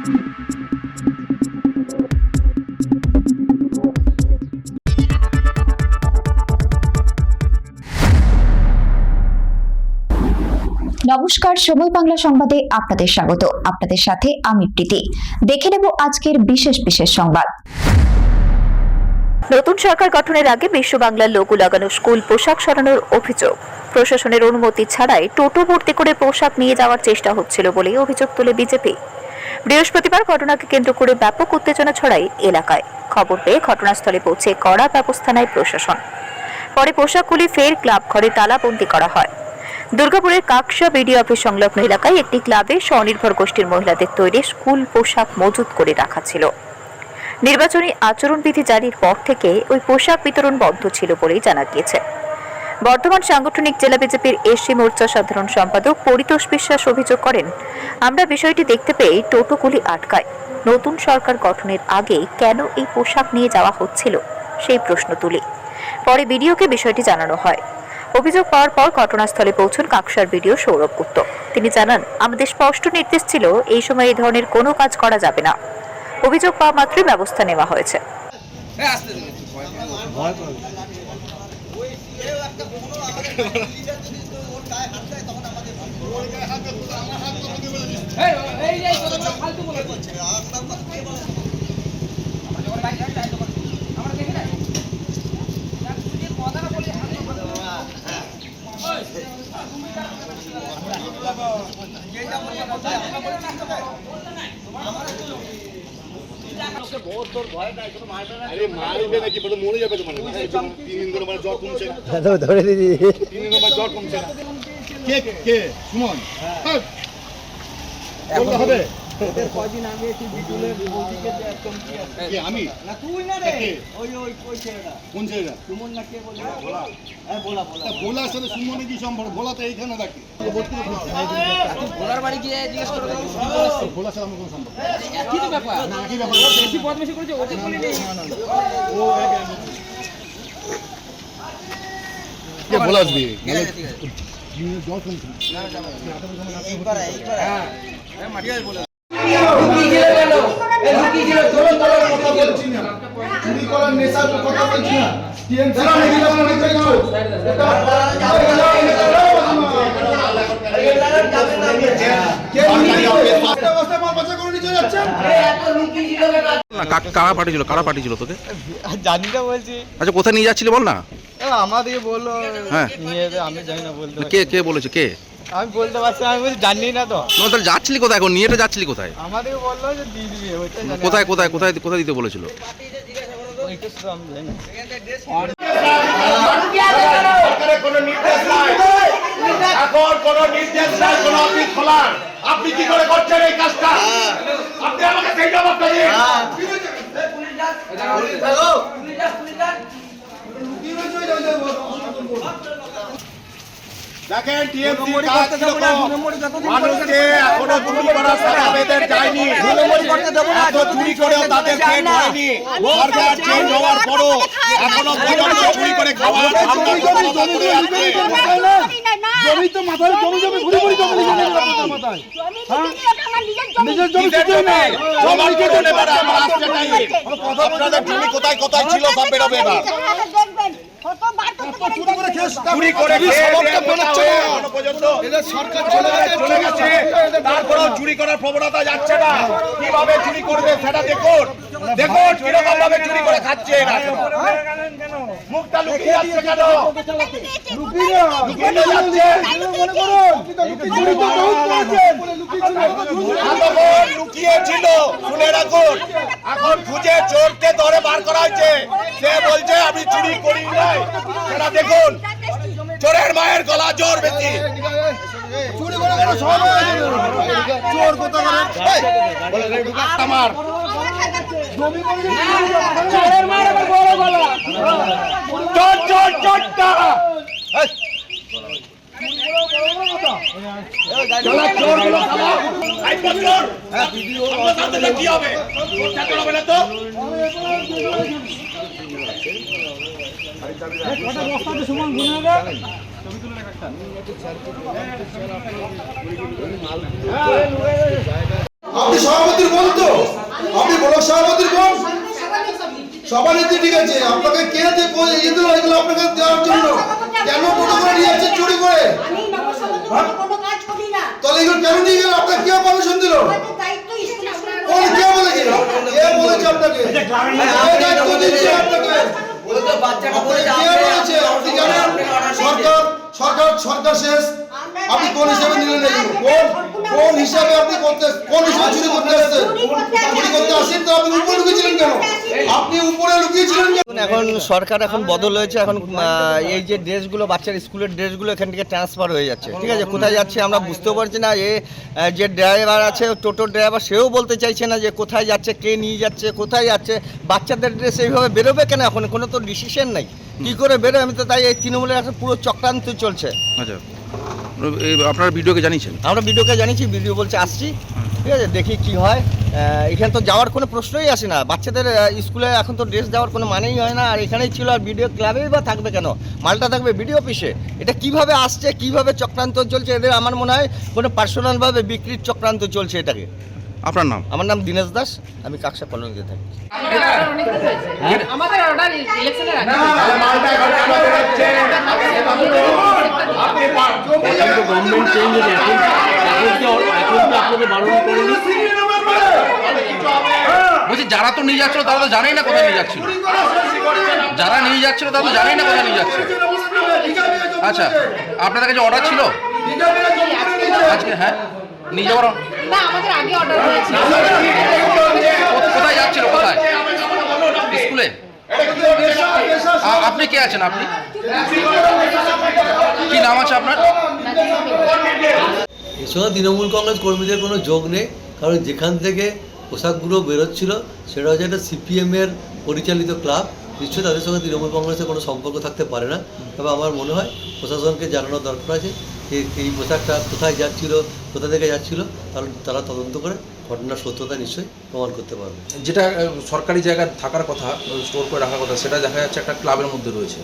নমস্কার, সময় বাংলা সংবাদে আপনাদের স্বাগত। আপনাদের সাথে আমি প্রীতি। দেখে নেব আজকের বিশেষ সংবাদ। নতুন সরকার গঠনের আগে বিশ্ব বাংলার লোগো লাগানো স্কুল পোশাক সরানোর অভিযোগ। প্রশাসনের অনুমতি ছাড়াই টোটো ভর্তি করে পোশাক নিয়ে যাওয়ার চেষ্টা হচ্ছিল বলে অভিযোগ তোলে বিজেপি। বৃহস্পতিবার ঘটনাকে কেন্দ্র করে ব্যাপক উত্তেজনা ছড়ায় এলাকায়। খবর পেয়ে ঘটনাস্থলে পৌঁছে কড়া ব্যবস্থা নেয় প্রশাসন। পরে পোশাকগুলি ফের ক্লাব ঘরে তালাবন্দী করা হয়। দুর্গাপুরের কাকসা বিডিও অফিস সংলগ্ন এলাকায় একটি ক্লাবে স্বনির্ভর গোষ্ঠীর মহিলাদের তৈরি স্কুল পোশাক মজুত করে রাখা ছিল। নির্বাচনী আচরণবিধি জারির পর থেকে ওই পোশাক বিতরণ বন্ধ ছিল বলেই জানা গিয়েছে। বর্ধমান সাংগঠনিক জেলা বিজেপির এসসি মোর্চা সাধারণ সম্পাদক পরিতোষ বিশ্বাস অভিযোগ করেন, আমরা বিষয়টি দেখতে পেয়ে টোটোগুলি আটকায়। নতুন সরকার গঠনের আগে কেন এই পোশাক নিয়ে যাওয়া হচ্ছিল সেই প্রশ্ন তুলি। পরে বিডিওকে বিষয়টি জানানো হয়। অভিযোগ পাওয়ার পর ঘটনাস্থলে পৌঁছন কাকসার বিডিও সৌরভ গুপ্ত। তিনি জানান, আমাদের স্পষ্ট নির্দেশ ছিল এই সময় এই ধরনের কোনো কাজ করা যাবে না। অভিযোগ পাওয়া মাত্রই ব্যবস্থা নেওয়া হয়েছে। কারা পাঠিয়েছিল তোকে? জানি না, বলছি। আচ্ছা, কোথায় নিয়ে যাচ্ছিলি বল না। আমাদেরকে বললো, হ্যাঁ আমি জানি না বলতে। কে বলেছে? কে? আমি বলতে পারছি, আমি বলছি জানি না তো। তাহলে যাচ্ছিলি কোথায়? এখন নিয়ে যাচ্ছিলি কোথায়? আমাদেরকে বললো যে দিয়ে দিবি। কোথায় দিতে বলেছিল? আপনি কি করে করছেন এই কাজটা? আপনি আমাকে সেই জবাবটা দিন। দেখেন, টিএমসির কাজ মানুষকে এখনো চুরি করার সাজা বেঁধে যায়নি। এত চুরি করেও তাদের চেঞ্জ হয়নি। সরকার চেঞ্জ হওয়ার পরও এখনো পর্যন্ত চুরি করে খাওয়ার ধান্দা করে আসছে। জমি তো মাথায় জমি ঘুরে ঘুরে জমি মাথায় নিজের জমি সবার জন্য এবার আমার আসছে টাইম। আপনাদের জমি কোথায় কোথায় ছিল সব বেরোবে এবার। চুরি করে সরকার চলে গেছে, তারপরেও চুরি করার প্রবণতা যাচ্ছে না। কিভাবে চুরি করবে সেটা দেখুন কিরকম ভাবে চুরি করে খাচ্ছে। মুখটা লুকিয়ে যাচ্ছে কেন? লুকিয়ে যাচ্ছে। লুকিয়েছিল, শুনে রাখুন। এখন খুঁজে চোরকে ধরে বার করা হয়েছে। সে বলছে আমি চুরি করি নাই। সেটা দেখুন, চোরের মায়ের গলা জোর বেশি। কি হবে? আপনি সভাপতির বলতো সবার ইতি ঠিক আছে, আপনাকে কে ইয়ে দিল এগুলো আপনাকে দেওয়ার জন্য? কেন টোটো করে নিয়ে যাচ্ছে চুরি করে? আমি নবসম্মতি কোনো কাজ করি না। তাহলে এগুলো কেন নিয়ে গেল? আপনাকে কে পারমিশন দিল? আমাদের দায়িত্ব স্কুলে কোন কে বলেছে? কে বলেছে আপনাকে? কে দায়িত্ব দিচ্ছে আপনাকে? কে বলেছে? আপনি জানেন সরকার শেষ। আপনি কোন হিসাবে নিলেন এগুলো? কোন হিসাবে আপনি কোন হিসাবে চুরি করতে আসছেন? চুরি করতে আসেন তো আপনি উপরে লুকিয়েছিলেন কেন? আপনি উপরে লুকিয়েছিলেন কেন? এখন সরকার এখন বদল হয়েছে, এখন এই যে ড্রেসগুলো বাচ্চার স্কুলের ড্রেসগুলো এখান থেকে ট্রান্সফার হয়ে যাচ্ছে, ঠিক আছে? কোথায় যাচ্ছে আমরা বুঝতেও পারছি না। যে ড্রাইভার আছে, টোটো ড্রাইভার, সেও বলতে চাইছে না যে কোথায় যাচ্ছে, কে নিয়ে যাচ্ছে, কোথায় যাচ্ছে। বাচ্চাদের ড্রেস এইভাবে বেরোবে কেন? এখন কোনো তো ডিসিশন নাই কি করে বেরোয়। আমি তো তাই এই তৃণমূলের একটা পুরো চক্রান্ত চলছে। আচ্ছা, আপনারা ভিডিওকে জানিয়েছেন? আমরা ভিডিওকে জানিয়েছি, ভিডিও বলছে আসছি, ঠিক আছে, দেখি কি হয়। এখানে তো যাওয়ার কোনো প্রশ্নই আসে না। বাচ্চাদের স্কুলে এখন তো ড্রেস যাওয়ার কোনো মানেই হয় না। আর এখানেই ছিল, আর ভিডিও ক্লাবেই বা থাকবে কেন? মালটা থাকবে ভিডিও অফিসে। এটা কিভাবে আসছে, কিভাবে চক্রান্ত চলছে এদের? আমার মনে হয় কোনো পার্সোনালভাবে বিক্রির চক্রান্ত চলছে এটাকে। আপনার নাম? আমার নাম দীনেশ দাস, আমি কাকসা কলোনিতে থাকি। আমাদের অর্ডার ইলেকশনের আগে গভর্নমেন্ট চেঞ্জ হয়েছে, এখন তো আপনাদের বারণ করেনি। বলছি যারা তো নিয়ে যাচ্ছিল তারা তো জানেই না কোথায় নিয়ে যাচ্ছিল। যারা নিয়ে যাচ্ছিল তারা তো জানেই না কোথায় নিয়ে যাচ্ছে। আচ্ছা, আপনাদের কাছে অর্ডার ছিল আজকে? হ্যাঁ, নিয়ে যাওয়ার না, আমাদের আগে অর্ডার হয়েছে। কোথায় যাচ্ছিল? কোথায়? স্কুলে? আপনি কে আছেন? আপনি কি নাম আছে আপনার? এর সঙ্গে তৃণমূল কংগ্রেস কর্মীদের কোনো যোগ নেই, কারণ যেখান থেকে পোশাকগুলো বেরোচ্ছিল সেটা হচ্ছে একটা সিপিএমের পরিচালিত ক্লাব। নিশ্চয়ই তাদের সঙ্গে তৃণমূল কংগ্রেসের কোনো সম্পর্ক থাকতে পারে না। তবে আমার মনে হয় প্রশাসনকে জানানোর দরকার আছে যে এই পোশাকটা কোথায় যাচ্ছিল, কোথা থেকে যাচ্ছিল, কারণ তারা তদন্ত করে ঘটনার সত্যতা নিশ্চয়ই প্রমাণ করতে পারবে। যেটা সরকারি জায়গায় থাকার কথা, স্টোর করে রাখার কথা, সেটা দেখা যাচ্ছে একটা ক্লাবের মধ্যে রয়েছে।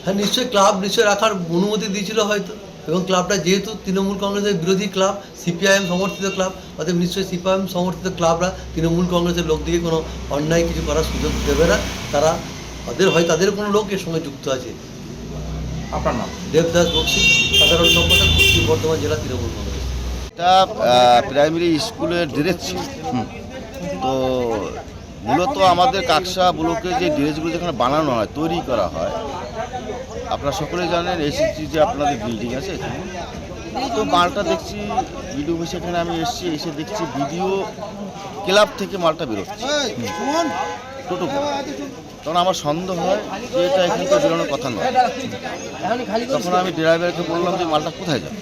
হ্যাঁ, নিশ্চয়ই ক্লাব নিশ্চয়ই রাখার অনুমতি দিয়েছিল হয়তো, এবং ক্লাবটা যেহেতু তৃণমূল কংগ্রেসের বিরোধী ক্লাব, সিপিআইএম সমর্থিত ক্লাব, অতএব নিশ্চয়ই সিপিআইএম সমর্থিত ক্লাবরা তৃণমূল কংগ্রেসের লোকদিকে কোনো অন্যায় কিছু করার সুযোগ দেবে না। তারা তাদের কোনো লোক এর সঙ্গে যুক্ত আছে। আপনার নাম? দেবদাস বক্সি, সাধারণ সম্পাদক, পশ্চিম বর্ধমান জেলা তৃণমূল কংগ্রেস। এটা প্রাইমারি স্কুলের ড্রেস ছিল। তো মূলত আমাদের কাকসা ব্লকে যে ড্রেসগুলো যেখানে বানানো হয়, তৈরি করা হয়, আপনারা সকলেই জানেন এসএসজি যে আপনাদের বিল্ডিং আছে এখানে। তো মালটা দেখছি ভিডিও অফিসে, এখানে আমি এসে দেখছি ভিডিও ক্লাব থেকে মালটা বেরোচ্ছে টোটো করে। তখন আমার সন্দেহ হয় যে এটা এখানে তো বেরোনোর কথা নয়। তখন আমি ড্রাইভারকে বললাম যে মালটা কোথায় যাবে?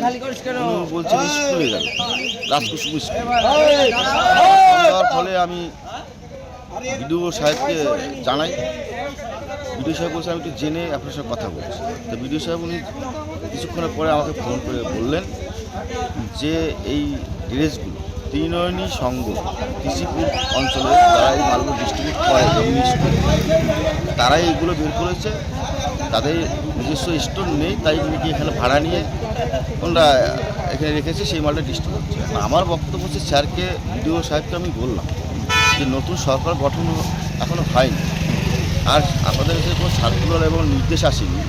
উনি বলছেন স্কুলে যাবে, রাজকুসুম স্কুল। যাওয়ার ফলে আমি বিডিও সাহেবকে জানাই। বিডিও সাহেব বলছে আমি একটু জেনে আপনার সাথে কথা বলছি। তো বিডিও সাহেব উনি কিছুক্ষণের পরে আমাকে ফোন করে বললেন যে এই ড্রেসগুলো ত্রিনয়নী সংঘ কৃষিপুর অঞ্চলে যারা এই মালগুলো ডিস্ট্রিবিউট করে, তারাই এইগুলো বের করেছে। তাদের নিজস্ব স্টোর নেই, তাই নাকি এখানে ভাড়া নিয়ে ওনারা এখানে রেখেছে, সেই মালটা ডিস্ট্রিবিউট হচ্ছে। আমার বক্তব্য হচ্ছে স্যারকে, বিডিও সাহেবকে আমি বললাম যে নতুন সরকার গঠন এখনও হয়নি, আর আপনাদের কাছে কোনো সার্কুলার এবং নির্দেশ আসেনি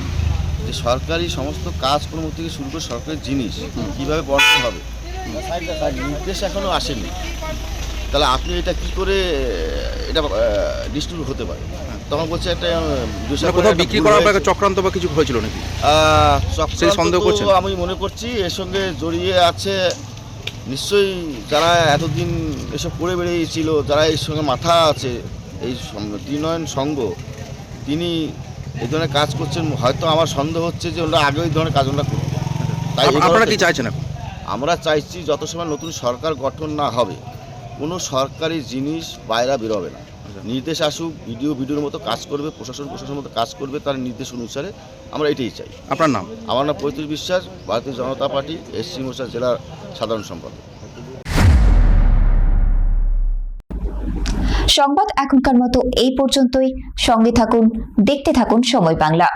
যে সরকারি সমস্ত কাজকর্ম থেকে শুরু করে সরকারি জিনিস কীভাবে বর্তন হবে, তার নির্দেশ এখনও আসেনি। তাহলে আপনি এটা কি করে এটা ডিস্ট্রিবিউট হতে পারে? তখন বলছে একটা কোথাও বিক্রি করার বা চক্রান্ত বা কিছু হয়েছিল নাকি? সন্দেহ করছেন? আমি মনে করছি এর সঙ্গে জড়িয়ে আছে নিশ্চয়ই যারা এতদিন এসব করে বেরিয়েছিল, যারা এর সঙ্গে মাথা আছে, এই ত্রিনয়ন সংঘ, তিনি এই ধরনের কাজ করছেন। হয়তো আমার সন্দেহ হচ্ছে যে ওরা আগে ওই ধরনের কাজ ওরা করবে। তাই আপনারা কি চাইছেন এখন? আমরা চাইছি যত সময় নতুন সরকার গঠন না হবে কোনো সরকারি জিনিস বাইরে বেরোবে না। নির্দেশ আসুক, ভিডিওর মতো কাজ করবে, প্রশাসনের মতো কাজ করবে, তার নির্দেশ অনুসারে আমরা এটাই চাই। আপনার নাম? আমার নাম পঁয়ত্রিশ বিশ্বাস, ভারতীয় জনতা পার্টি এসসি মোর্চা জেলার সাধারণ সম্পাদক। সংবাদ এখনকার মতো এই পর্যন্তই। সঙ্গে থাকুন, দেখতে থাকুন সময় বাংলা।